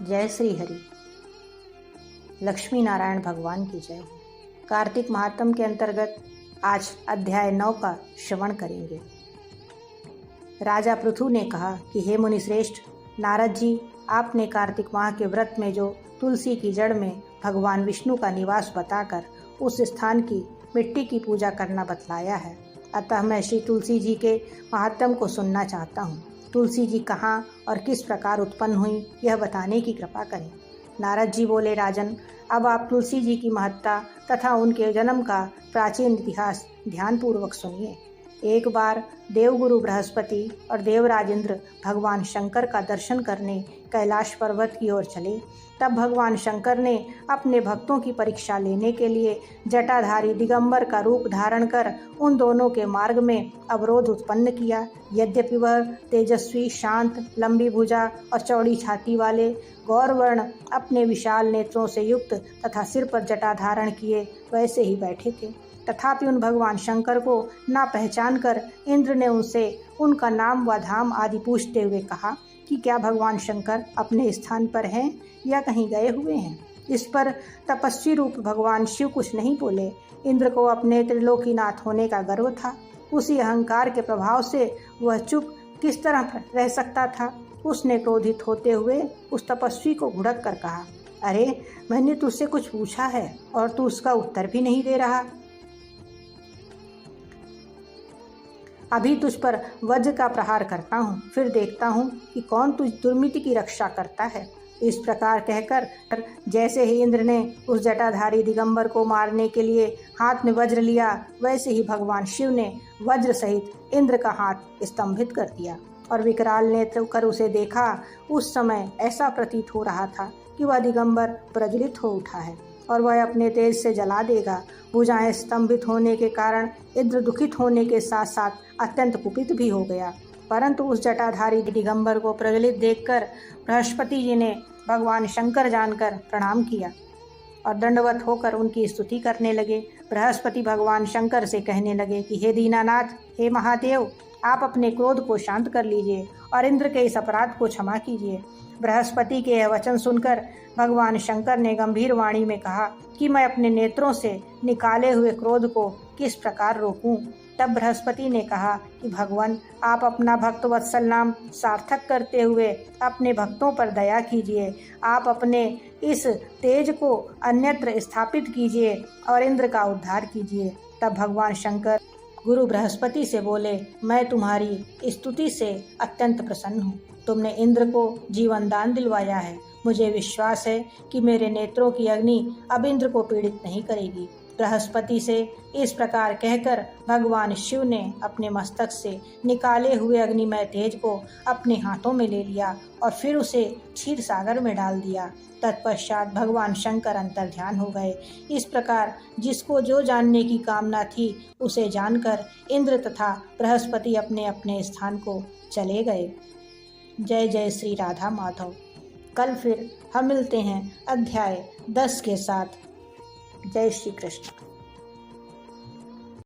जय श्री हरि। लक्ष्मी नारायण भगवान की जय। कार्तिक महात्म के अंतर्गत आज अध्याय 9 का श्रवण करेंगे। राजा पृथु ने कहा कि हे मुनिश्रेष्ठ नारद जी, आपने कार्तिक माह के व्रत में जो तुलसी की जड़ में भगवान विष्णु का निवास बताकर उस स्थान की मिट्टी की पूजा करना बतलाया है, अतः मैं श्री तुलसी जी के महात्म को सुनना चाहता हूँ। तुलसी जी कहाँ और किस प्रकार उत्पन्न हुई, यह बताने की कृपा करें। नारद जी बोले, राजन, अब आप तुलसी जी की महत्ता तथा उनके जन्म का प्राचीन इतिहास ध्यानपूर्वक सुनिए। एक बार देवगुरु बृहस्पति और देवराज इंद्र भगवान शंकर का दर्शन करने कैलाश पर्वत की ओर चले। तब भगवान शंकर ने अपने भक्तों की परीक्षा लेने के लिए जटाधारी दिगंबर का रूप धारण कर उन दोनों के मार्ग में अवरोध उत्पन्न किया। यद्यपि वह तेजस्वी, शांत, लंबी भुजा और चौड़ी छाती वाले गौरवर्ण अपने विशाल नेत्रों से युक्त तथा सिर पर जटा धारण किए वैसे ही बैठे थे, तथापि उन भगवान शंकर को ना पहचान कर इंद्र ने उनसे उनका नाम व धाम आदि पूछते हुए कहा कि क्या भगवान शंकर अपने स्थान पर हैं या कहीं गए हुए हैं। इस पर तपस्वी रूप भगवान शिव कुछ नहीं बोले। इंद्र को अपने त्रिलोकीनाथ होने का गर्व था। उसी अहंकार के प्रभाव से वह चुप किस तरह रह सकता था। उसने क्रोधित होते हुए उस तपस्वी को घुड़क कर कहा, अरे, मैंने तुझसे कुछ पूछा है और तू उसका उत्तर भी नहीं दे रहा। अभी तुझ पर वज्र का प्रहार करता हूँ, फिर देखता हूँ कि कौन तुझ दुर्मिति की रक्षा करता है। इस प्रकार कहकर जैसे ही इंद्र ने उस जटाधारी दिगंबर को मारने के लिए हाथ में वज्र लिया, वैसे ही भगवान शिव ने वज्र सहित इंद्र का हाथ स्तंभित कर दिया और विकराल नेत्र कर उसे देखा। उस समय ऐसा प्रतीत हो रहा था कि वह दिगंबर प्रज्वलित हो उठा है और वह अपने तेज से जला देगा। भुजाएं स्तंभित होने के कारण इंद्र दुखित होने के साथ साथ अत्यंत कुपित भी हो गया। परंतु उस जटाधारी दिगंबर को प्रज्वलित देखकर बृहस्पति जी ने भगवान शंकर जानकर प्रणाम किया और दंडवत होकर उनकी स्तुति करने लगे। बृहस्पति भगवान शंकर से कहने लगे कि हे दीनानाथ, हे महादेव, आप अपने क्रोध को शांत कर लीजिए और इंद्र के इस अपराध को क्षमा कीजिए। बृहस्पति के यह वचन सुनकर भगवान शंकर ने गंभीर वाणी में कहा कि मैं अपने नेत्रों से निकाले हुए क्रोध को किस प्रकार रोकूं। तब बृहस्पति ने कहा कि भगवान, आप अपना भक्त वत्सल नाम सार्थक करते हुए अपने भक्तों पर दया कीजिए। आप अपने इस तेज को अन्यत्र स्थापित कीजिए और इंद्र का उद्धार कीजिए। तब भगवान शंकर गुरु बृहस्पति से बोले, मैं तुम्हारी स्तुति से अत्यंत प्रसन्न हूँ। तुमने इंद्र को जीवन दान दिलवाया है। मुझे विश्वास है कि मेरे नेत्रों की अग्नि अब इंद्र को पीड़ित नहीं करेगी। बृहस्पति से इस प्रकार कहकर भगवान शिव ने अपने मस्तक से निकाले हुए अग्निमय तेज को अपने हाथों में ले लिया और फिर उसे क्षीर सागर में डाल दिया। तत्पश्चात भगवान शंकर अंतर्ध्यान हो गए। इस प्रकार जिसको जो जानने की कामना थी उसे जानकर इंद्र तथा बृहस्पति अपने अपने स्थान को चले गए। जय जय श्री राधा माधव। कल फिर हम मिलते हैं अध्याय 10 के साथ। जय श्री कृष्ण।